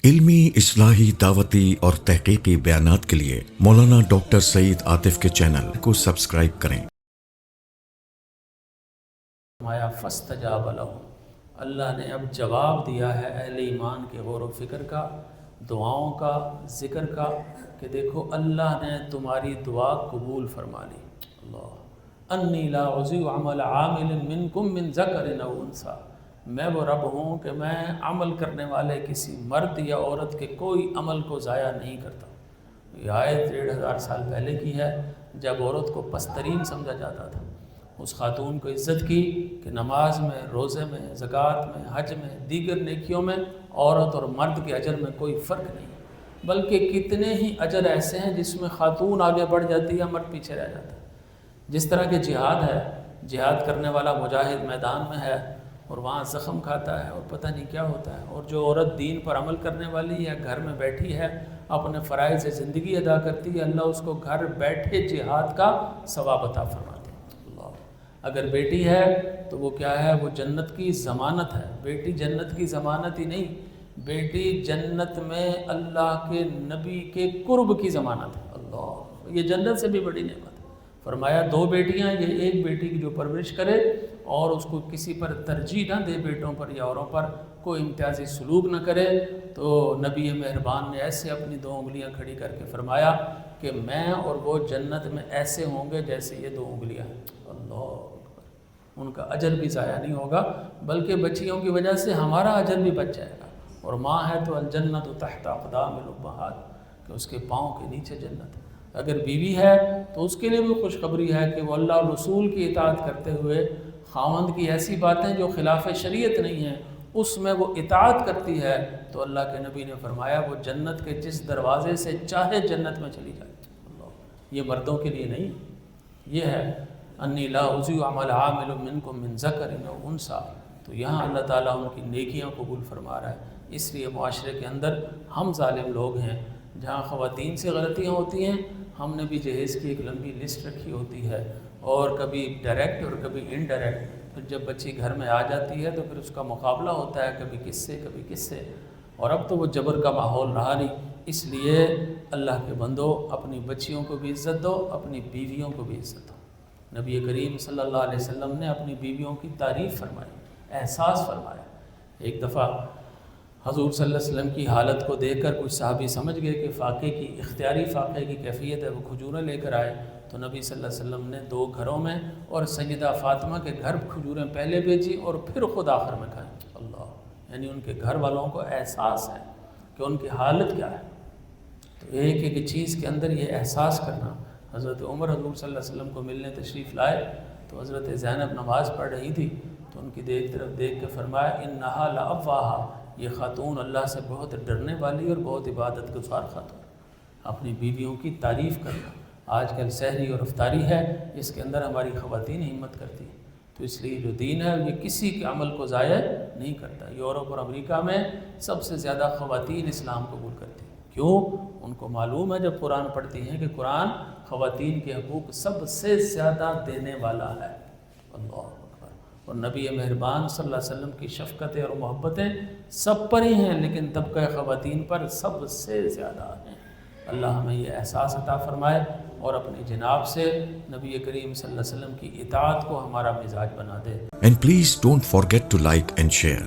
علمی، اصلاحی، دعوتی اور تحقیقی بیانات کے لیے مولانا ڈاکٹر سعید عاطف کے چینل کو سبسکرائب کریں۔ فرمایا فاستجاب لهم، اللہ نے اب جواب دیا ہے اہل ایمان کے غور و فکر کا، دعاؤں کا، ذکر کا، کہ دیکھو اللہ نے تمہاری دعا قبول فرما لی۔ اللہ انی لا اضیع عمل عامل منکم من ذکر او انثی، میں وہ رب ہوں کہ میں عمل کرنے والے کسی مرد یا عورت کے کوئی عمل کو ضائع نہیں کرتا۔ یہ آیت 1500 سال پہلے کی ہے، جب عورت کو پسترین سمجھا جاتا تھا۔ اس خاتون کو عزت کی کہ نماز میں، روزے میں، زکوٰۃ میں، حج میں، دیگر نیکیوں میں عورت اور مرد کے اجر میں کوئی فرق نہیں، بلکہ کتنے ہی اجر ایسے ہیں جس میں خاتون آگے بڑھ جاتی ہے، مرد پیچھے رہ جاتا ہے۔ جس طرح کہ جہاد ہے، جہاد کرنے والا مجاہد میدان میں ہے اور وہاں زخم کھاتا ہے اور پتہ نہیں کیا ہوتا ہے، اور جو عورت دین پر عمل کرنے والی ہے، گھر میں بیٹھی ہے، اپنے فرائض سے زندگی ادا کرتی ہے، اللہ اس کو گھر بیٹھے جہاد کا ثواب عطا فرماتے ہیں۔ اللہ اگر بیٹی ہے تو وہ کیا ہے؟ وہ جنت کی ضمانت ہے۔ بیٹی جنت کی ضمانت ہی نہیں، بیٹی جنت میں اللہ کے نبی کے قرب کی ضمانت ہے۔ اللہ، یہ جنت سے بھی بڑی نعمت ہے۔ فرمایا 2 بیٹیاں، یہ ایک بیٹی کی جو پرورش کرے اور اس کو کسی پر ترجیح نہ دے، بیٹوں پر یا اوروں پر کوئی امتیازی سلوک نہ کرے، تو نبی مہربان نے ایسے اپنی 2 انگلیاں کھڑی کر کے فرمایا کہ میں اور وہ جنت میں ایسے ہوں گے جیسے یہ 2 انگلیاں ہیں۔ اللہ اکبر، ان کا اجر بھی ضائع نہیں ہوگا، بلکہ بچیوں کی وجہ سے ہمارا اجر بھی بچ جائے گا۔ اور ماں ہے تو الجنت تحت اقدام الامہات، کہ اس کے پاؤں کے نیچے جنت ہے۔ اگر بیوی ہے تو اس کے لیے بھی خوشخبری ہے کہ وہ اللہ اور رسول کی اطاعت کرتے ہوئے خاوند کی ایسی باتیں جو خلاف شریعت نہیں ہیں اس میں وہ اطاعت کرتی ہے، تو اللہ کے نبی نے فرمایا وہ جنت کے جس دروازے سے چاہے جنت میں چلی جائے۔ اللہ، یہ مردوں کے لیے نہیں، یہ ہے انی لا اضیع عمل عامل منکم من ذکر او انثی، تو یہاں اللہ تعالیٰ ان کی نیکیاں قبول فرما رہا ہے۔ اس لیے معاشرے کے اندر ہم ظالم لوگ ہیں، جہاں خواتین سے غلطیاں ہوتی ہیں، ہم نے بھی جہیز کی ایک لمبی لسٹ رکھی ہوتی ہے، اور کبھی ڈائریکٹ اور کبھی انڈائریکٹ۔ پھر جب بچی گھر میں آ جاتی ہے تو پھر اس کا مقابلہ ہوتا ہے، کبھی کس سے کبھی کس سے، اور اب تو وہ جبر کا ماحول رہا نہیں۔ اس لیے اللہ کے بندو، اپنی بچیوں کو بھی عزت دو، اپنی بیویوں کو بھی عزت دو۔ نبی کریم صلی اللہ علیہ وسلم نے اپنی بیویوں کی تعریف فرمائی، احساس فرمایا۔ ایک دفعہ حضور صلی اللہ علیہ وسلم کی حالت کو دیکھ کر کچھ صحابی سمجھ گئے کہ فاقے کی، اختیاری فاقے کی کیفیت ہے، وہ کھجوریں لے کر آئے، تو نبی صلی اللہ علیہ وسلم نے 2 گھروں میں اور سیدہ فاطمہ کے گھر کھجوریں پہلے بھیجی اور پھر خود آخر میں کھائیں۔ اللہ، یعنی ان کے گھر والوں کو احساس ہے کہ ان کی حالت کیا ہے۔ تو ایک ایک چیز کے اندر یہ احساس کرنا۔ حضرت عمر حضور صلی اللہ علیہ وسلم کو ملنے تشریف لائے تو حضرت زینب نماز پڑھ رہی تھی، تو ان کی طرف دیکھ کے فرمایا انہا لأواہا، یہ خاتون اللہ سے بہت ڈرنے والی اور بہت عبادت گزار خاتون۔ اپنی بیویوں کی تعریف کرنا۔ آج کل سحری اور افطاری ہے، اس کے اندر ہماری خواتین ہمت کرتی ہیں، تو اس لیے جو دین ہے یہ کسی کے عمل کو ضائع نہیں کرتا۔ یورپ اور امریکہ میں سب سے زیادہ خواتین اسلام قبول کرتی ہیں۔ کیوں؟ ان کو معلوم ہے جب قرآن پڑھتی ہیں کہ قرآن خواتین کے حقوق سب سے زیادہ دینے والا ہے۔ اللہ اکبر، اور نبی مہربان صلی اللہ علیہ وسلم کی شفقتیں اور محبتیں سب پر ہی ہیں، لیکن طبقہ خواتین پر سب سے زیادہ ہیں۔ اللہ ہمیں یہ احساس عطا فرمائے اور اپنی جناب سے نبی کریم صلی اللہ علیہ وسلم کی اطاعت کو ہمارا مزاج بنا دے۔ And please don't forget to like and share.